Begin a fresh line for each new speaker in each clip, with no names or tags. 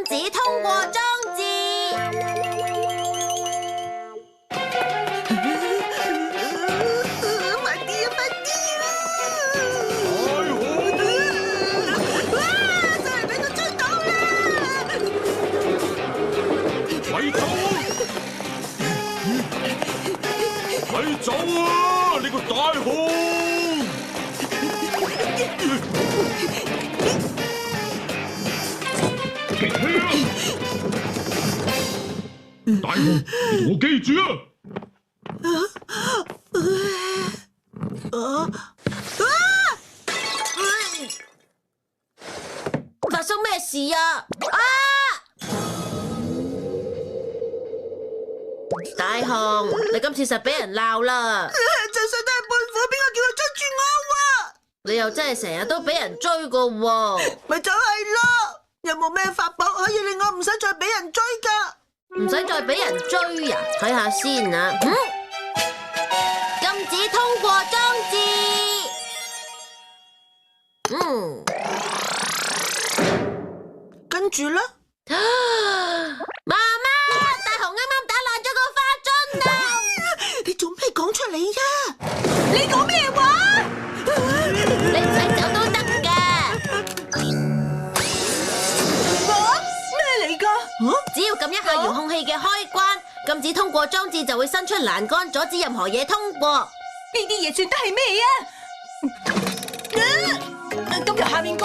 子通過裝置。
快啲啊！快啲啊！哇！就嚟俾佢追到啦！
咪走啊！咪走啊！你個大雄！大雄，你同我記住啊！
發生咩事啊？大雄，你今次實俾人鬧啦！
就算都係胖虎，邊個叫佢追住我
你又真係成日都俾人追噶喎！
咪就係咯！有冇咩法寶可以令我唔使再俾人追㗎？
唔使再俾人追呀！睇下先啊！禁止通過裝置。
跟住咧，
媽媽，大雄啱啱打爛咗個花樽啊！
你做咩講出嚟呀？你講咩話？
你唔使走都得㗎。
咩嚟㗎？
只要撳一下遙控器嘅開關，禁止通過裝置就會伸出欄杆，阻止任何嘢通過。
呢啲嘢算得係咩啊？咁由下面講，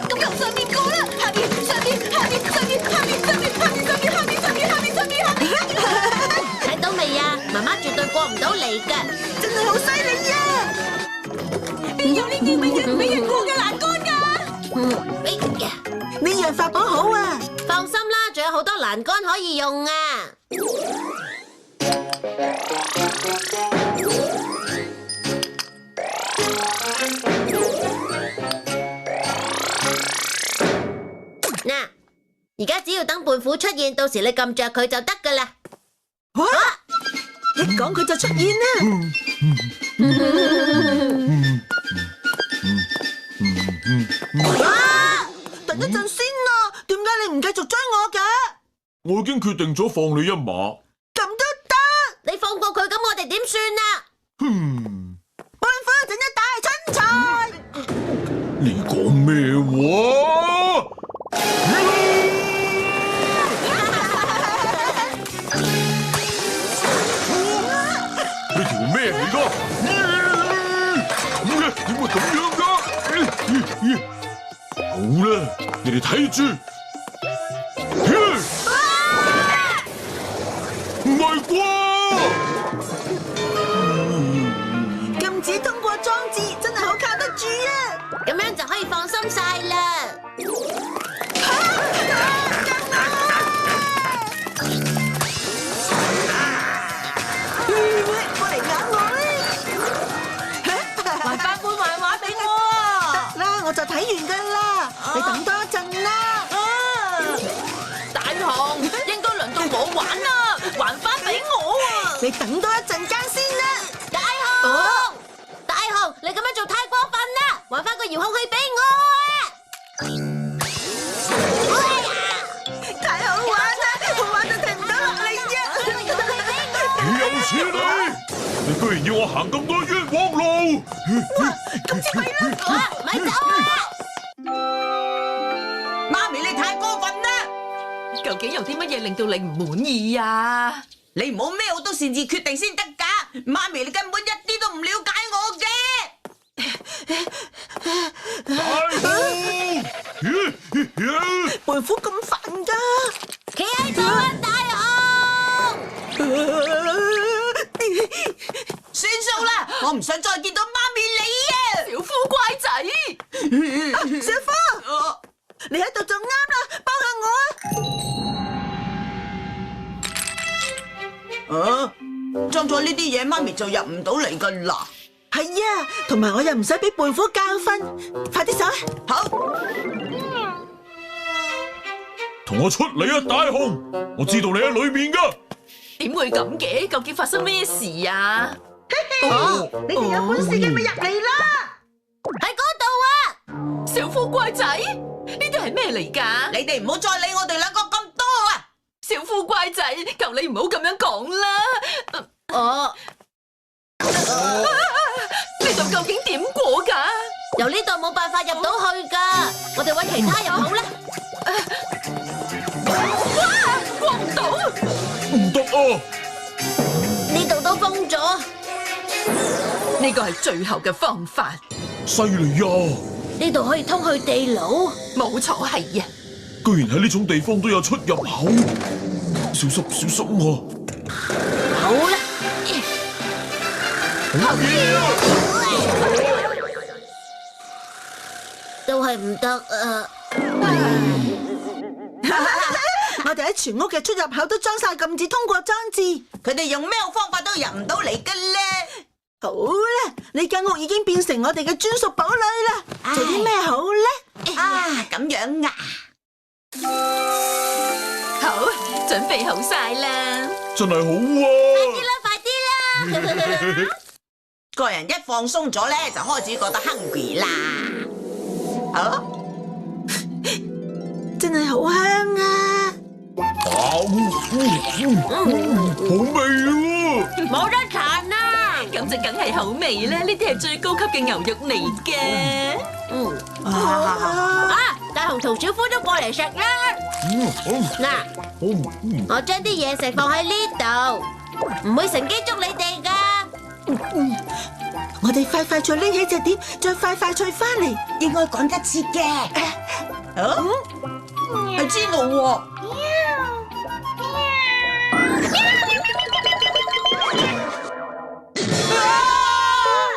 咁由上面講啦，下面、上面、下面、上面、下面、上面、下面、上面、下面、上面、下面、上面、下面。
睇到未啊？媽媽絕對過唔到嚟㗎。
真係好犀利呀！
邊有呢啲俾人過嘅欄杆㗎？
呢樣法寶好啊！
放心啦，仲有好多欄杆可以用啊！嗱，而家只要等胖虎出現，到時你撳着佢就得噶啦。
哇！一講佢就出現啦！等一陣先啊！點解你唔繼續追我嘅？
我已經決定咗放你一馬。
咁都得？
你放過佢，咁我哋點算啊？
胖虎整一大春菜。
你講咩話？呢條咩嚟㗎？點會咁樣㗎？好啦，你哋睇住。唔係啩？
禁止通過裝置真係好靠得住啊！
咁樣就可以放心晒啦。
過嚟咬我
還翻本漫畫俾我啊！
啦！我就睇完㗎啦，你等多一陣啦。
大雄，應該輪到我玩啦，還翻俾我啊！
你等多一陣間先啦。
大雄，大雄，你咁樣做太過分啦！還翻個遙控器俾我啊！
太好玩啦，好玩到停唔到落嚟呀！
幾有錢你居然要我行咁多冤枉路！
咁即係啦！
咪走啊！
媽咪，你太過分啦！究竟有啲乜嘢令到你唔滿意啊？
你唔好咩好多擅自決定先得㗎，媽咪你根本一啲都唔了解我嘅。
胖虎咁煩㗎，
企喺度啊，大雄！
算數啦，我唔想再見到媽咪你啊！
小夫乖仔，
小夫，你喺度就啱啦，幫下我啊！
裝咗呢啲嘢，媽咪就入唔到嚟㗎啦。
係啊，同埋我又唔使俾胖虎教訓，快啲走啊！
好，
同我出嚟啊，大雄！我知道你喺裏面㗎。
點會咁嘅？究竟發生咩事啊？
你哋有本事嘅咪入嚟啦！
喺嗰度啊！
小夫乖仔，呢度係咩嚟㗎？
你哋唔好再理我哋兩個咁多啊！
小夫乖仔，求你唔好咁樣講啦。
哦，
呢度究竟點過㗎？
由呢度冇辦法入到去噶，我哋揾其他入口啦。
哇！過唔到。
唔得啊！
呢度都封咗。
呢個係最後嘅方法。
犀利呀！
呢度可以通去地牢。
冇錯，係啊。
居然喺呢種地方都有出入口，小心小心啊！
好啦，都係唔得啊！
我哋喺全屋嘅出入口都裝晒禁止通過裝置。
佢哋用咩方法都入唔到嚟嘅咧。
好啦，呢間屋已經變成我哋嘅專屬堡壘啦。做啲咩好咧？
啊，咁樣啊！
好，準備好晒啦。
真係好啊！
快啲啦！
個人一放鬆咗咧，就開始覺得 hungry 啦。啊，
真係好香啊！
好味啊！
冇得彈啊！
咁就梗係好味啦！呢啲係最高級嘅牛肉嚟嘅。
啊！大雄同小夫都過嚟食啦。嗱，我將啲嘢食放喺呢度，唔會乘機捉你哋噶。
我哋快快脆拎起隻碟，再快快脆翻嚟，
應該趕得切嘅。係知道喎。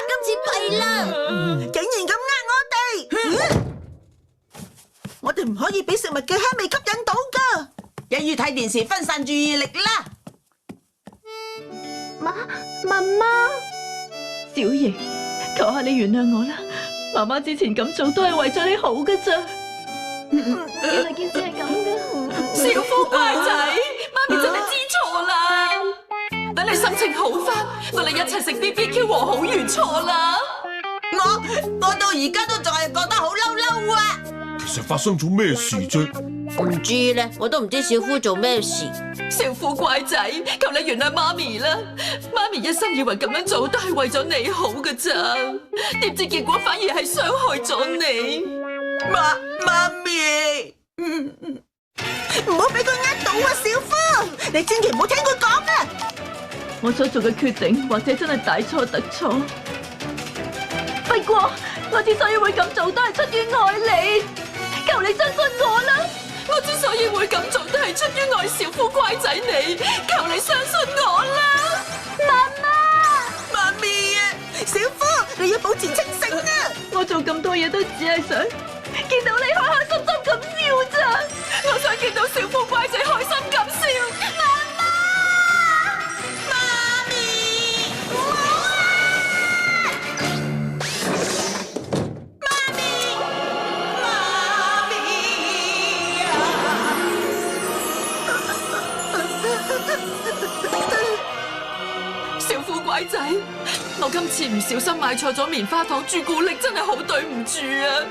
今次弊啦！
竟然咁呃我哋！我哋唔可以俾食物嘅香味吸引到噶。
一於睇電視分散注意力啦。
媽媽，小瑩，求下你原諒我啦。媽媽之前咁做都係為咗你好噶咋。原來件事係咁噶。
小夫乖仔，媽咪真係知錯啦。等你心情好翻，我哋一齊食 BBQ 和好如初啦。
我到而家都仲係覺得好嬲嬲啊！
其實發生咗咩事啫？
唔知咧，我都唔知小夫做咩事。
小夫乖仔，求你原諒媽咪啦。媽咪一心以為咁樣做都係為咗你好噶咋，點知結果反而係傷害咗你。
媽咪，
唔好俾佢呃到啊！小夫，你千祈唔好聽佢講啊！
我所做嘅決定或者真係大錯特錯，不過我之所以會咁做，都係出於愛你。求你相信我啦！
我之所以會咁做，都係出於愛小夫乖仔你，求你相信我啦。
媽咪啊，小夫，你要保持清醒啊！
我做咁多嘢都只係想見到你開開心心咁笑咋。
我想見到小夫乖仔開心咁笑。小夫乖仔，我今次唔小心買錯咗棉花糖朱古力，真係好對唔住啊！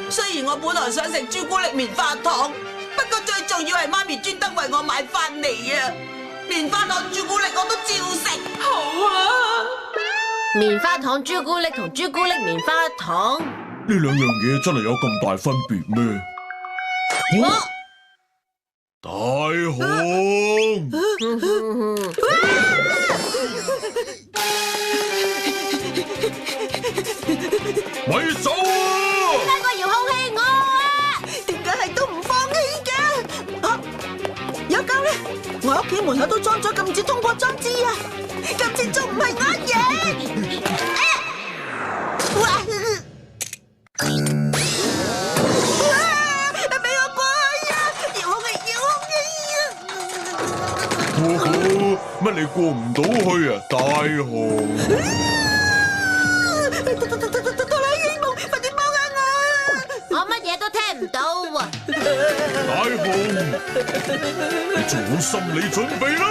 雖然我本來想食朱古力棉花糖，不過最重要係媽咪專登為我買翻嚟啊！棉花糖朱古力我都照食。
好啊！
棉花糖朱古力同朱古力棉花糖，
呢兩樣嘢真係有咁大分別咩？大雄，咪走啊！
點解個遙控器我啊？
點解係都唔放棄嘅？啊，有救啦！我屋企門口都裝咗禁止通過裝置啊！今次仲唔係呃嘢？哇！俾我過去啊！遙控器，遙控器啊！
乜你過唔到去啊，大雄？
哆啦 A 夢，快啲幫下我啊！
我乜嘢都聽唔到啊！
大雄，你做好心理準備啦！